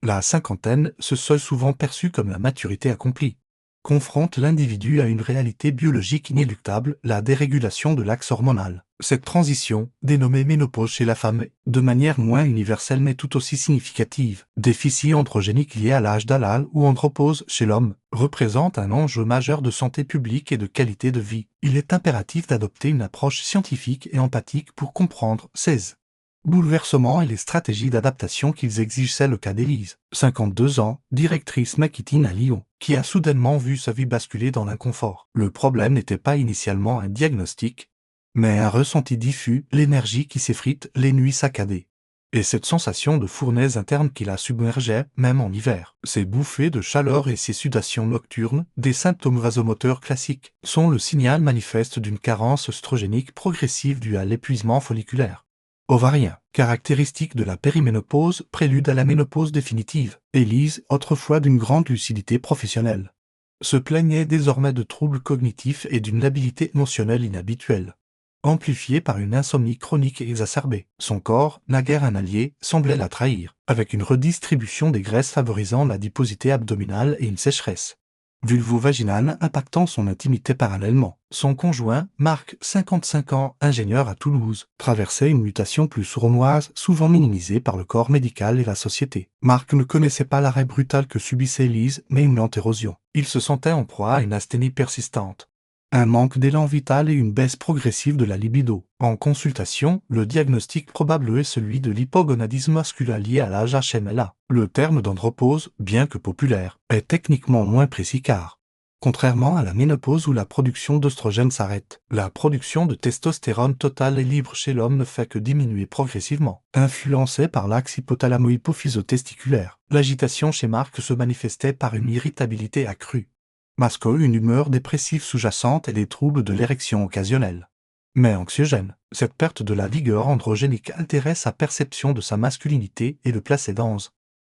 La cinquantaine, ce seuil souvent perçu comme la maturité accomplie, confronte l'individu à une réalité biologique inéluctable, la dérégulation de l'axe hormonal. Cette transition, dénommée ménopause chez la femme, est, de manière moins universelle mais tout aussi significative, déficit androgénique lié à l'âge d'Halal ou andropause chez l'homme, représente un enjeu majeur de santé publique et de qualité de vie. Il est impératif d'adopter une approche scientifique et empathique pour comprendre ces bouleversements et les stratégies d'adaptation qu'ils exigent. C'est le cas d'Élise, 52 ans, directrice Makitine à Lyon, qui a soudainement vu sa vie basculer dans l'inconfort. Le problème n'était pas initialement un diagnostic, mais un ressenti diffus, l'énergie qui s'effrite, les nuits saccadées. Et cette sensation de fournaise interne qui la submergeait, même en hiver. Ces bouffées de chaleur et ces sudations nocturnes, des symptômes vasomoteurs classiques, sont le signal manifeste d'une carence œstrogénique progressive due à l'épuisement folliculaire ovarien, caractéristique de la périménopause, prélude à la ménopause définitive. Élise, autrefois d'une grande lucidité professionnelle, se plaignait désormais de troubles cognitifs et d'une labilité émotionnelle inhabituelle, amplifiée par une insomnie chronique et exacerbée. Son corps, naguère un allié, semblait la trahir, avec une redistribution des graisses favorisant l'adiposité abdominale et une sécheresse vulvo-vaginale impactant son intimité parallèlement. Son conjoint, Marc, 55 ans, ingénieur à Toulouse, traversait une mutation plus sournoise, souvent minimisée par le corps médical et la société. Marc ne connaissait pas l'arrêt brutal que subissait Élise, mais une lente érosion. Il se sentait en proie à une asthénie persistante, un manque d'élan vital et une baisse progressive de la libido. En consultation, le diagnostic probable est celui de l'hypogonadisme masculin lié à l'âge HMLA. Le terme d'andropause, bien que populaire, est techniquement moins précis car, contrairement à la ménopause où la production d'œstrogène s'arrête, la production de testostérone totale et libre chez l'homme ne fait que diminuer progressivement. Influencée par l'axe hypothalamo-hypophyso-testiculaire, l'agitation chez Marc se manifestait par une irritabilité accrue, masquant une humeur dépressive sous-jacente et des troubles de l'érection occasionnels. Mais anxiogène, cette perte de la vigueur androgénique altérait sa perception de sa masculinité et le plaçait dans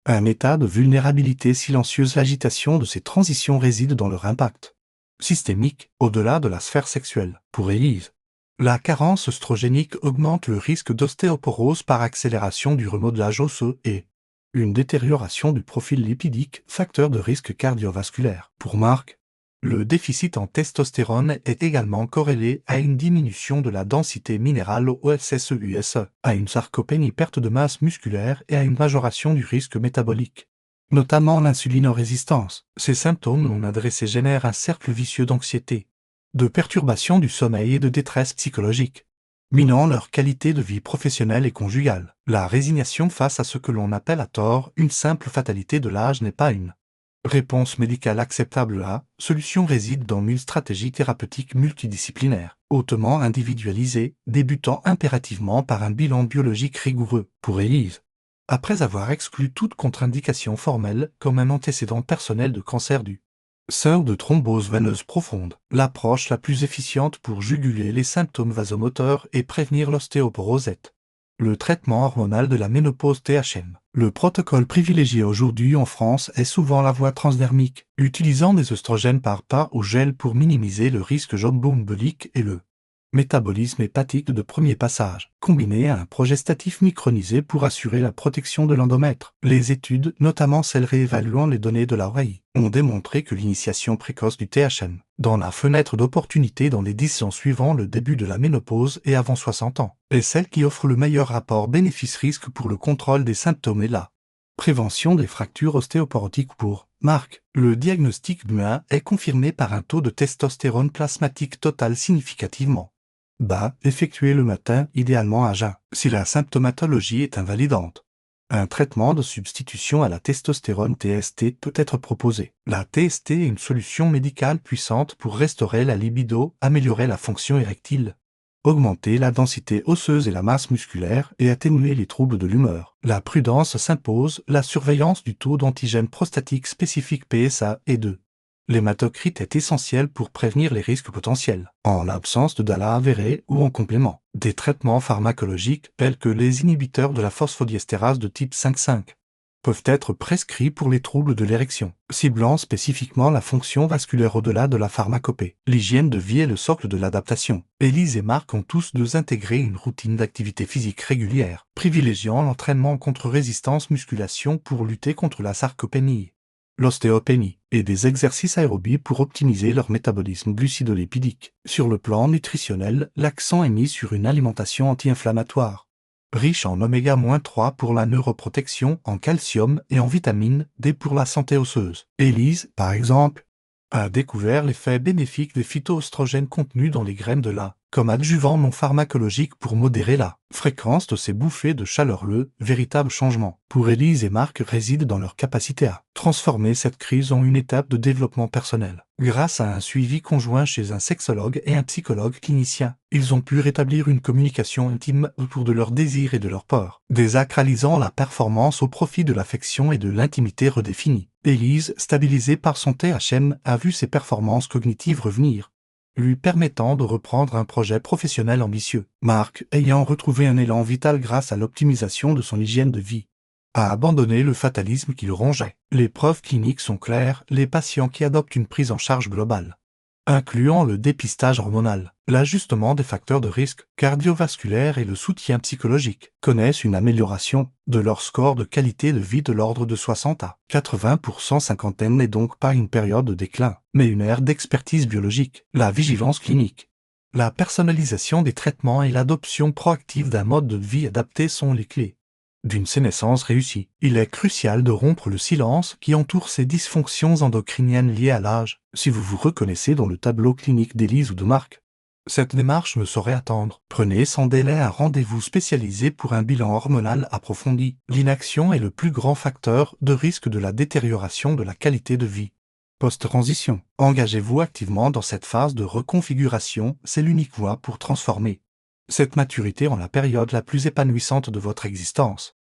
un état de vulnérabilité silencieuse. L'agitation de ces transitions réside dans leur impact systémique, au-delà de la sphère sexuelle. Pour Élise, la carence œstrogénique augmente le risque d'ostéoporose par accélération du remodelage osseux et une détérioration du profil lipidique, facteur de risque cardiovasculaire. Pour Marc, le déficit en testostérone est également corrélé à une diminution de la densité minérale au OSSEUS, à une sarcopénie, perte de masse musculaire et à une majoration du risque métabolique, notamment l'insulinorésistance. Ces symptômes non adressés génèrent un cercle vicieux d'anxiété, de perturbation du sommeil et de détresse psychologique, minant leur qualité de vie professionnelle et conjugale. La résignation face à ce que l'on appelle à tort une simple fatalité de l'âge n'est pas une réponse médicale acceptable. La solution réside dans une stratégie thérapeutique multidisciplinaire, hautement individualisée, débutant impérativement par un bilan biologique rigoureux. Pour Élise, après avoir exclu toute contre-indication formelle comme un antécédent personnel de cancer du sein ou de thrombose veineuse profonde, l'approche la plus efficiente pour juguler les symptômes vasomoteurs et prévenir l'ostéoporose est le traitement hormonal de la ménopause THM. Le protocole privilégié aujourd'hui en France est souvent la voie transdermique, utilisant des œstrogènes par pas ou gel pour minimiser le risque jomboembolique et le métabolisme hépatique de premier passage, combiné à un progestatif micronisé pour assurer la protection de l'endomètre. Les études, notamment celles réévaluant les données de la OAI, ont démontré que l'initiation précoce du THM, dans la fenêtre d'opportunité dans les 10 ans suivant le début de la ménopause et avant 60 ans, est celle qui offre le meilleur rapport bénéfice-risque pour le contrôle des symptômes et la prévention des fractures ostéoporotiques. Pour Marc, le diagnostic MUA est confirmé par un taux de testostérone plasmatique total significativement bas, effectué le matin, idéalement à jeun. Si la symptomatologie est invalidante, un traitement de substitution à la testostérone TST peut être proposé. La TST est une solution médicale puissante pour restaurer la libido, améliorer la fonction érectile, augmenter la densité osseuse et la masse musculaire et atténuer les troubles de l'humeur. La prudence s'impose, la surveillance du taux d'antigène prostatique spécifique PSA et de l'hématocrite est essentielle pour prévenir les risques potentiels. En l'absence de DALA avéré ou en complément, des traitements pharmacologiques tels que les inhibiteurs de la phosphodiestérase de type 5,5 peuvent être prescrits pour les troubles de l'érection, ciblant spécifiquement la fonction vasculaire au-delà de la pharmacopée. L'hygiène de vie est le socle de l'adaptation. Élise et Marc ont tous deux intégré une routine d'activité physique régulière, privilégiant l'entraînement contre résistance musculation pour lutter contre la sarcopénie, l'ostéopénie, et des exercices aérobies pour optimiser leur métabolisme glucidolipidique. Sur le plan nutritionnel, l'accent est mis sur une alimentation anti-inflammatoire, riche en oméga-3 pour la neuroprotection, en calcium et en vitamine D pour la santé osseuse. Élise, par exemple, a découvert l'effet bénéfique des phytoestrogènes contenus dans les graines de lin, comme adjuvant non pharmacologique pour modérer la fréquence de ces bouffées de chaleur. Le véritable changement pour Élise et Marc réside dans leur capacité à transformer cette crise en une étape de développement personnel. Grâce à un suivi conjoint chez un sexologue et un psychologue clinicien, ils ont pu rétablir une communication intime autour de leurs désirs et de leurs peurs, désacralisant la performance au profit de l'affection et de l'intimité redéfinie. Élise, stabilisée par son THM, a vu ses performances cognitives revenir, lui permettant de reprendre un projet professionnel ambitieux. Marc, ayant retrouvé un élan vital grâce à l'optimisation de son hygiène de vie, a abandonné le fatalisme qui le rongeait. Les preuves cliniques sont claires, les patients qui adoptent une prise en charge globale, incluant le dépistage hormonal, l'ajustement des facteurs de risque cardiovasculaire et le soutien psychologique, connaissent une amélioration de leur score de qualité de vie de l'ordre de 60 à 80%. Cinquantaine n'est donc pas une période de déclin, mais une ère d'expertise biologique, la vigilance clinique, la personnalisation des traitements et l'adoption proactive d'un mode de vie adapté sont les clés d'une sénescence réussie. Il est crucial de rompre le silence qui entoure ces dysfonctions endocriniennes liées à l'âge. Si vous vous reconnaissez dans le tableau clinique d'Élise ou de Marc, cette démarche ne saurait attendre. Prenez sans délai un rendez-vous spécialisé pour un bilan hormonal approfondi. L'inaction est le plus grand facteur de risque de la détérioration de la qualité de vie post-transition. Engagez-vous activement dans cette phase de reconfiguration, c'est l'unique voie pour transformer cette maturité en la période la plus épanouissante de votre existence.